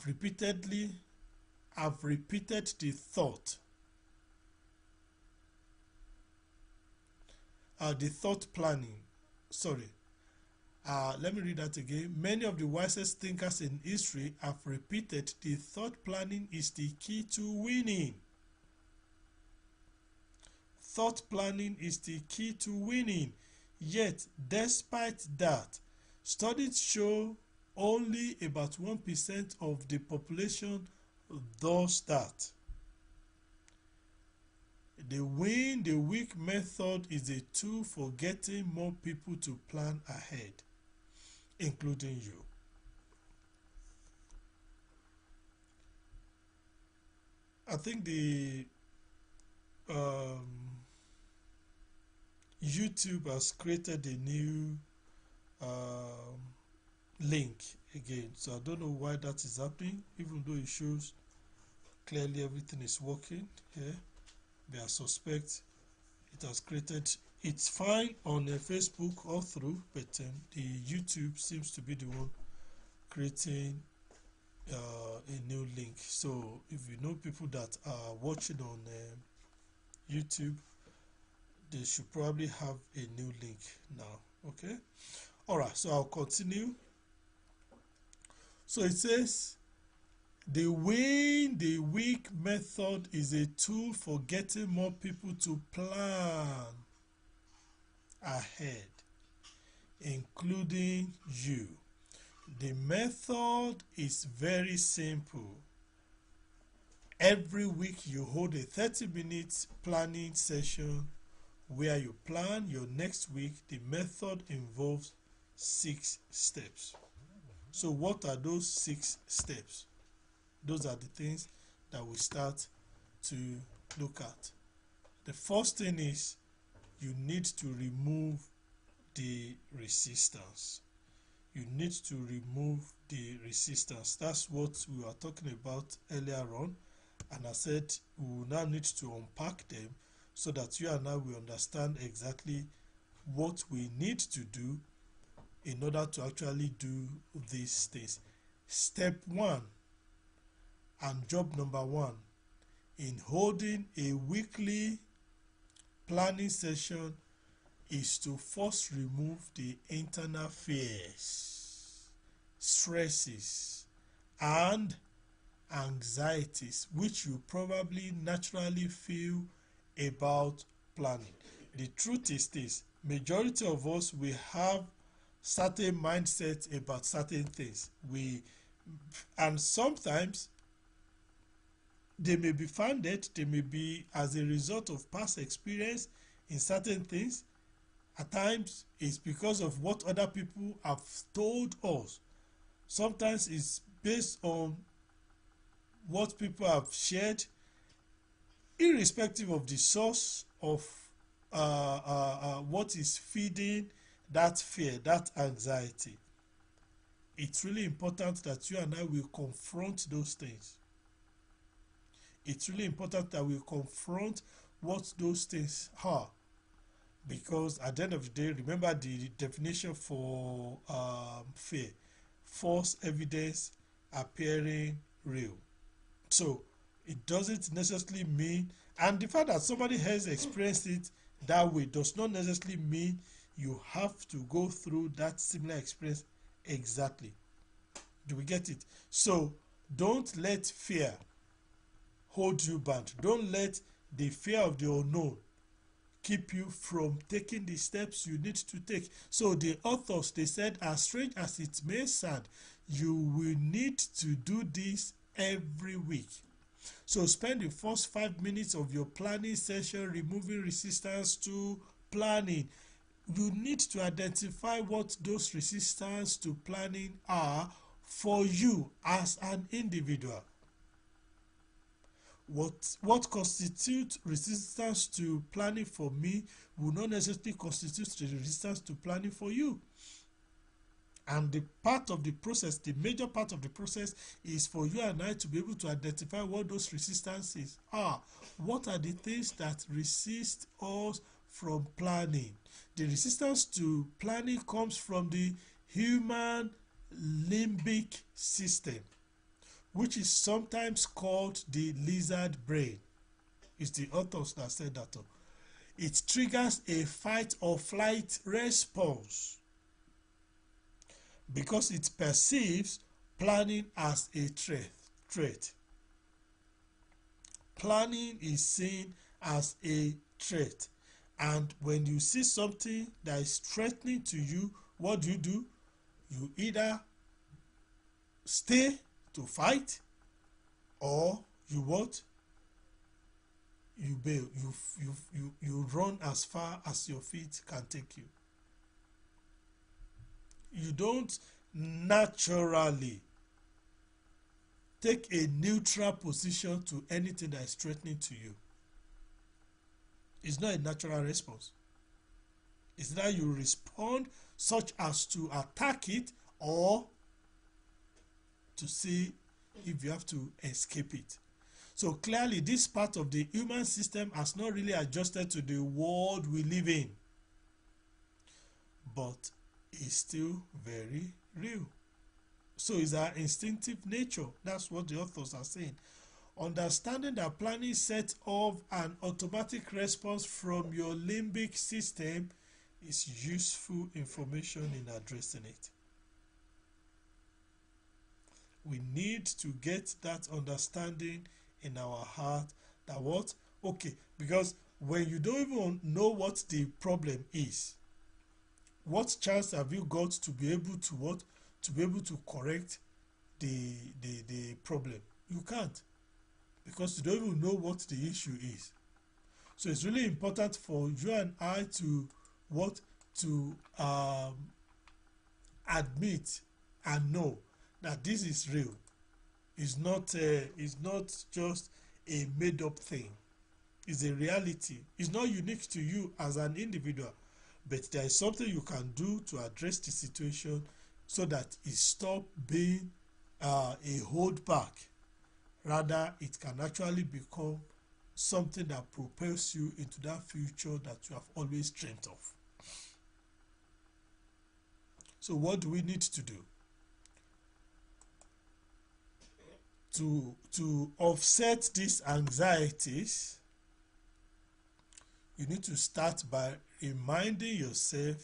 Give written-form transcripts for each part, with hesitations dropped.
I've repeated the thought. The thought planning. Sorry. Let me read that again. Many of the wisest thinkers in history have repeated the thought planning is the key to winning. Thought planning is the key to winning. Yet, despite that, studies show only about 1% of the population does that. The win the week method is a tool for getting more people to plan ahead, including you. I think the YouTube has created a new link again, so I don't know why that is happening, even though it shows clearly everything is working here. But I suspect it has created, it's fine on Facebook all through, but the YouTube seems to be the one creating a new link. So if you know people that are watching on YouTube, they should probably have a new link now. Okay, all right, so I'll continue. So it says the win the week method is a tool for getting more people to plan ahead, including you. The method is very simple. Every week you hold a 30-minute planning session where you plan your next week. The method involves 6 steps. So what are those 6 steps? Those are the things that we start to look at. The first thing is you need to remove the resistance. You need to remove the resistance. That's what we were talking about earlier on. And I said we will now need to unpack them so that you and I will understand exactly what we need to do in order to actually do these things. Step 1 and job number 1 in holding a weekly planning session is to first remove the internal fears, stresses, and anxieties which you probably naturally feel about planning. The truth is this: majority of us, we have certain mindsets about certain things. And sometimes they may be founded, they may be as a result of past experience in certain things. At times it's because of what other people have told us. Sometimes it's based on what people have shared, irrespective of the source of what is feeding that fear, that anxiety. It's really important that you and I will confront those things. It's really important that we confront what those things are, because at the end of the day, remember the definition for fear: false evidence appearing real. So it doesn't necessarily mean, and the fact that somebody has experienced it that way does not necessarily mean you have to go through that similar experience exactly. Do we get it? So don't let fear hold you back. Don't let the fear of the unknown keep you from taking the steps you need to take. So the authors, they said, as strange as it may sound, you will need to do this every week. So spend the first 5 minutes of your planning session removing resistance to planning. You need to identify what those resistance to planning are for you as an individual. What constitutes resistance to planning for me will not necessarily constitute the resistance to planning for you. And the part of the process, the major part of the process, is for you and I to be able to identify what those resistances are. What are the things that resist us from planning? The resistance to planning comes from the human limbic system, which is sometimes called the lizard brain. It's the authors that said that. It triggers a fight or flight response because it perceives planning as a threat. Planning is seen as a threat, and when you see something that is threatening to you, what do? You either stay to fight, or you what? You bail. You run as far as your feet can take you. You don't naturally take a neutral position to anything that is threatening to you. It's not a natural response. It's that you respond such as to attack it or to see if you have to escape it. So clearly this part of the human system has not really adjusted to the world we live in, but it's still very real. So it's our instinctive nature. That's what the authors are saying. Understanding that planning sets off an automatic response from your limbic system is useful information in addressing it. We need to get that understanding in our heart that what? Okay, because when you don't even know what the problem is, what chance have you got to be able to what? To be able to correct the problem? You can't, because you don't even know what the issue is. So it's really important for you and I to what? To admit and know that this is real. It's not just a made-up thing. It's a reality. It's not unique to you as an individual, but there is something you can do to address the situation so that it stop being a holdback. Rather, it can actually become something that propels you into that future that you have always dreamt of. So what do we need to do? To offset these anxieties, you need to start by reminding yourself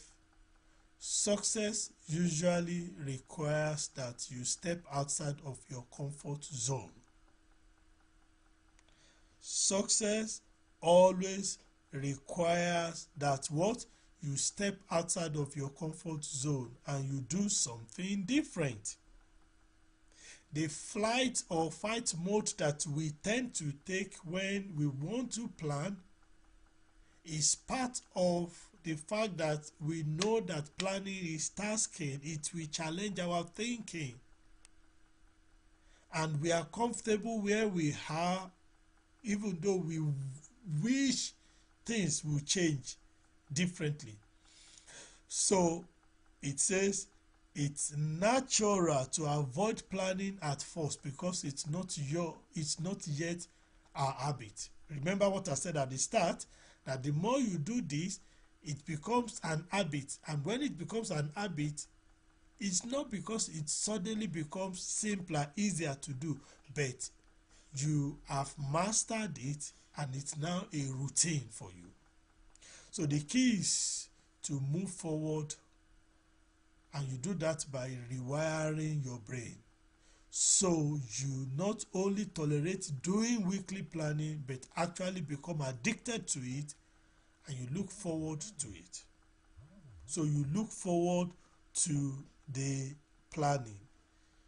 success usually requires that you step outside of your comfort zone. Success always requires that what? You step outside of your comfort zone and you do something different. The flight or fight mode that we tend to take when we want to plan is part of the fact that we know that planning is tasking. It will challenge our thinking, and we are comfortable where we are, even though we wish things will change differently. So it says it's natural to avoid planning at first because it's not yet our habit. Remember what I said at the start, that the more you do this, it becomes an habit. And when it becomes an habit, it's not because it suddenly becomes simpler, easier to do, but you have mastered it and it's now a routine for you. So the key is to move forward, and you do that by rewiring your brain. So you not only tolerate doing weekly planning, but actually become addicted to it, and you look forward to it. So you look forward to the planning.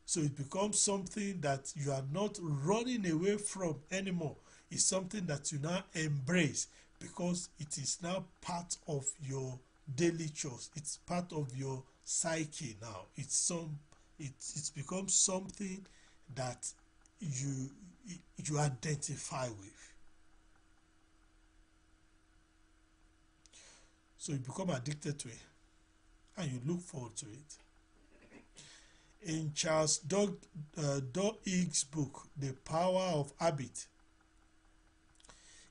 So it becomes something that you are not running away from anymore. It's something that you now embrace because it is now part of your daily chores. It's part of your psyche now. It's becomes something that you identify with. So you become addicted to it and you look forward to it. In Charles Duhigg's book, The Power of Habit,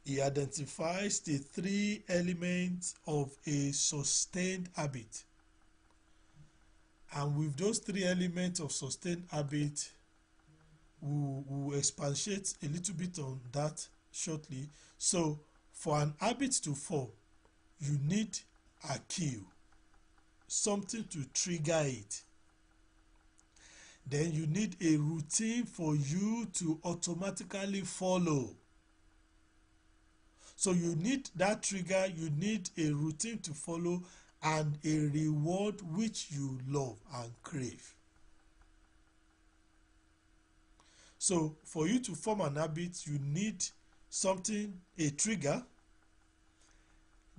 he identifies the 3 elements of a sustained habit. And with those 3 elements of sustained habit, we expatiate a little bit on that shortly. So for an habit to form, you need a cue, something to trigger it. Then you need a routine for you to automatically follow. So you need that trigger, you need a routine to follow, and a reward which you love and crave. So for you to form an habit, you need something, a trigger.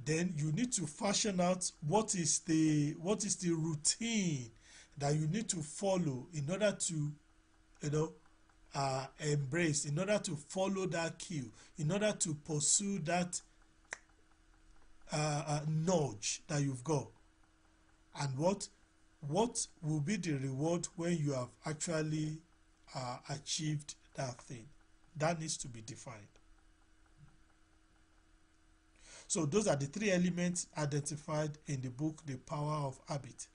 Then you need to fashion out what is the routine that you need to follow in order to, embrace, in order to follow that cue, in order to pursue that nudge that you've got. And what will be the reward when you have actually achieved that thing? That needs to be defined. So those are the three elements identified in the book, The Power of Habit.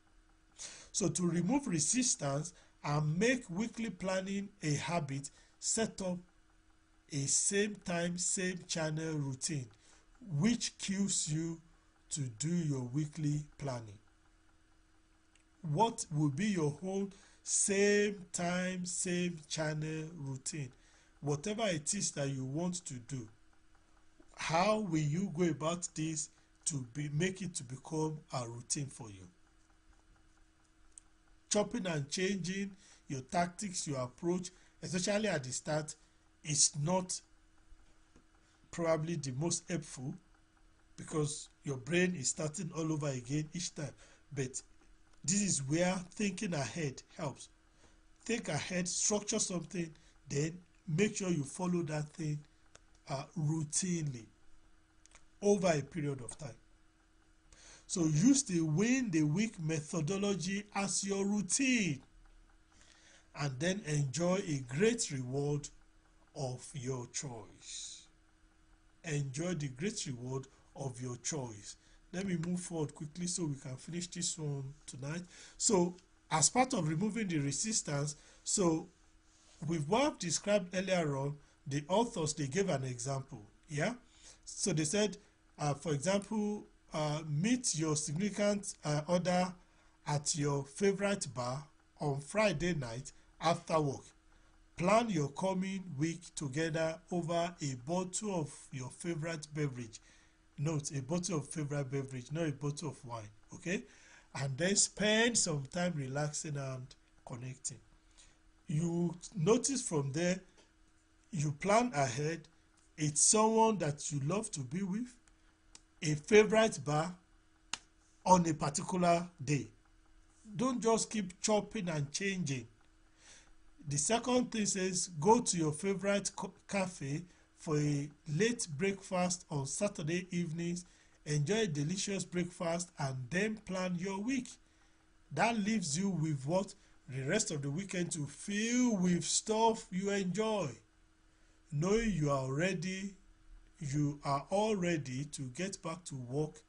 So to remove resistance and make weekly planning a habit, set up a same time, same channel routine, which cues you to do your weekly planning. What will be your whole same time, same channel routine? Whatever it is that you want to do, how will you go about this to make it to become a routine for you? Chopping and changing your tactics, your approach, especially at the start, is not probably the most helpful, because your brain is starting all over again each time. But this is where thinking ahead helps. Think ahead, structure something, then make sure you follow that thing routinely over a period of time. So use the win the week methodology as your routine, and then enjoy a great reward of your choice. Enjoy the great reward of your choice. Let me move forward quickly so we can finish this one tonight. So as part of removing the resistance, so with what I've described earlier on, the authors, they gave an example. Yeah. So they said, for example, meet your significant other at your favorite bar on Friday night after work. Plan your coming week together over a bottle of your favorite beverage. Note, a bottle of favorite beverage, not a bottle of wine. Okay? And then spend some time relaxing and connecting. You notice from there, you plan ahead. It's someone that you love to be with, a favorite bar on a particular day. Don't just keep chopping and changing. The second thing says, go to your favorite cafe for a late breakfast on Saturday evenings. Enjoy a delicious breakfast and then plan your week. That leaves you with what? The rest of the weekend to fill with stuff you enjoy. Knowing you are all ready to get back to work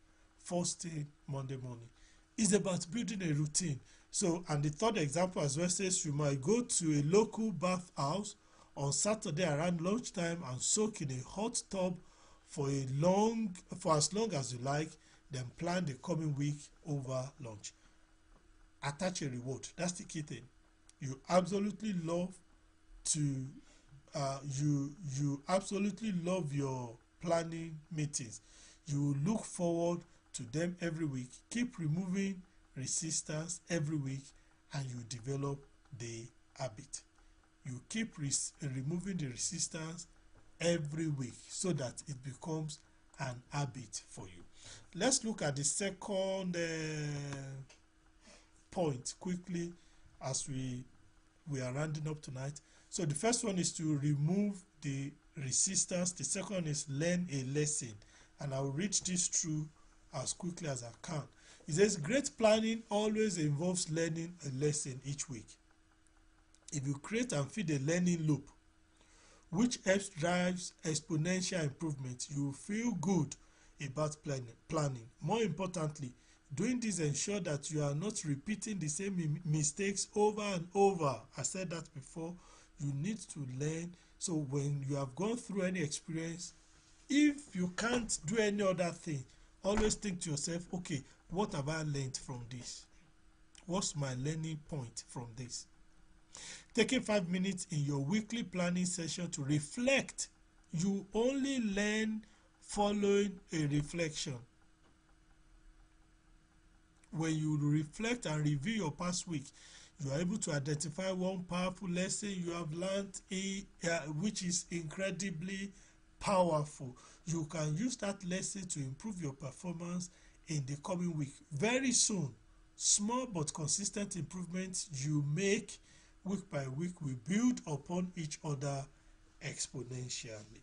first thing Monday morning. It's about building a routine. So, and the third example as well says, you might go to a local bathhouse on Saturday around lunchtime and soak in a hot tub for as long as you like, then plan the coming week over lunch. Attach a reward. That's the key thing. You absolutely love you absolutely love your planning meetings. You look forward to them every week. Keep removing resistance every week and you develop the habit. You keep removing the resistance every week so that it becomes an habit for you. Let's look at the second point quickly as we are rounding up tonight. So the first one is to remove the resistance. The second is learn a lesson. And I'll read this through as quickly as I can. It says, great planning always involves learning a lesson each week. If you create and feed a learning loop, which helps drives exponential improvement, you will feel good about planning. More importantly, doing this ensures that you are not repeating the same mistakes over and over. I said that before. You need to learn. So when you have gone through any experience, if you can't do any other thing, always think to yourself, okay, what have I learned from this? What's my learning point from this? Taking 5 minutes in your weekly planning session to reflect. You only learn following a reflection. When you reflect and review your past week, you are able to identify one powerful lesson you have learned, which is incredibly powerful. You can use that lesson to improve your performance in the coming week. Very soon, small but consistent improvements you make week by week will build upon each other exponentially.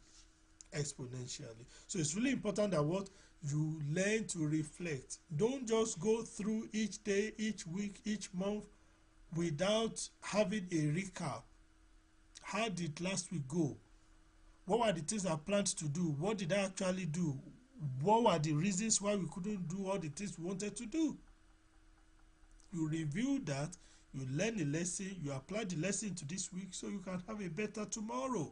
So it's really important that what you learn to reflect. Don't just go through each day, each week, each month without having a recap. How did last week go? What were the things I planned to do? What did I actually do? What were the reasons why we couldn't do all the things we wanted to do? You review that, you learn a lesson, you apply the lesson to this week so you can have a better tomorrow.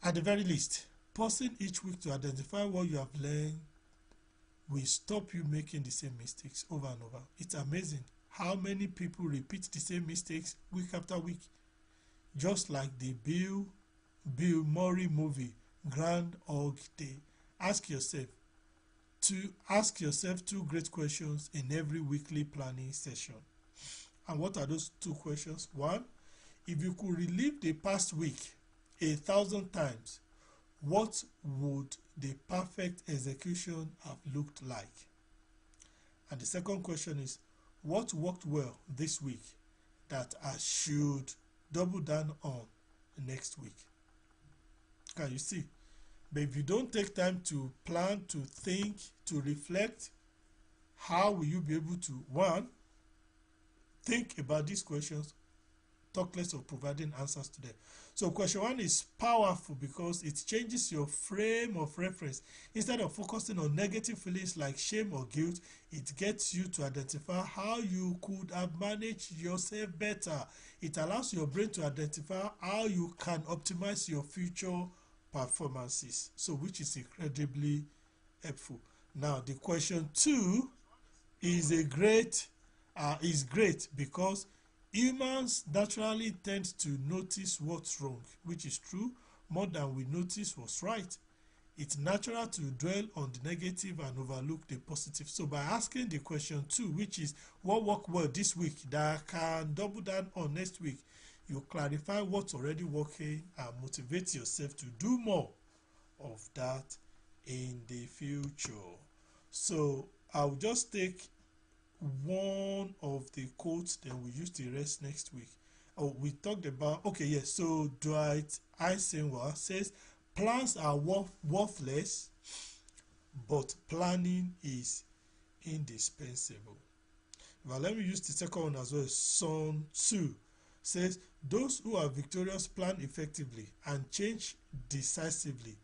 At the very least, pausing each week to identify what you have learned will stop you making the same mistakes over and over. It's amazing how many people repeat the same mistakes week after week. Just like the Bill Murray movie, Groundhog Day. Ask yourself two great questions in every weekly planning session. And what are those two questions? One, if you could relive the past week 1,000 times, what would the perfect execution have looked like? And the second question is, what worked well this week that I should double down on next week? Can you see? But if you don't take time to plan, to think, to reflect, how will you be able to, one, think about these questions, talk less of providing answers to them? So question one is powerful because it changes your frame of reference. Instead of focusing on negative feelings like shame or guilt, it gets you to identify how you could have managed yourself better. It allows your brain to identify how you can optimize your future performances, so which is incredibly helpful. Now the question two is great because humans naturally tend to notice what's wrong, which is true, more than we notice what's right. It's natural to dwell on the negative and overlook the positive. So by asking the question two, which is what worked well this week that I can double down on next week, you clarify what's already working and motivate yourself to do more of that in the future. So I'll just take one of the quotes, then we use the rest next week. We talked about, so Dwight Eisenhower says plans are worthless, but planning is indispensable. Well, let me use the second one as well. Sun Tzu says those who are victorious plan effectively and change decisively.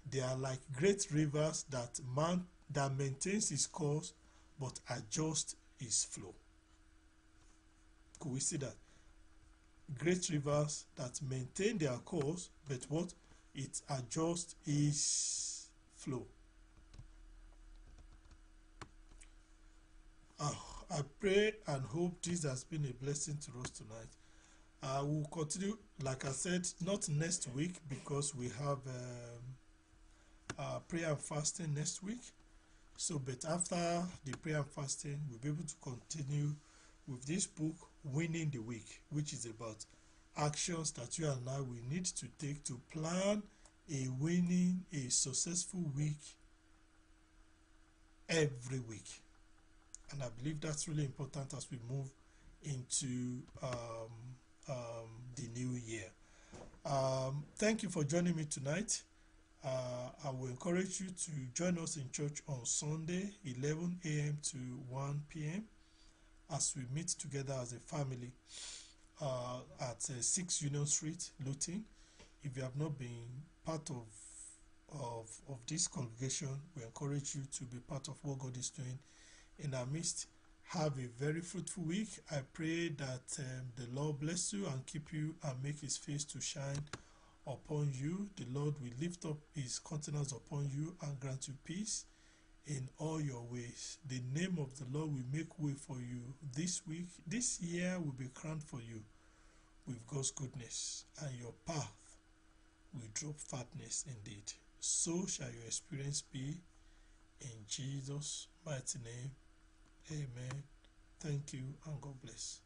They are like great rivers that maintains its course but adjusts its flow. Could we see that? Great rivers that maintain their course, but what? It adjusts its flow. I pray and hope this has been a blessing to us tonight. We'll continue, like I said, not next week because we have prayer and fasting next week. So, but after the prayer and fasting, we'll be able to continue with this book, Winning the Week, which is about actions that you and I will need to take to plan a successful week every week. And I believe that's really important as we move into the new year. Thank you for joining me tonight. I will encourage you to join us in church on Sunday, 11 a.m. to 1 p.m. as we meet together as a family at 6 Union Street, Luton. If you have not been part of this congregation, we encourage you to be part of what God is doing in our midst. Have a very fruitful week. I pray that the Lord bless you and keep you and make his face to shine upon you. The Lord will lift up his countenance upon you and grant you peace in all your ways. The name of the Lord will make way for you this week. This year will be crowned for you with God's goodness, and your path will drop fatness indeed. So shall your experience be in Jesus' mighty name. Amen. Thank you and God bless.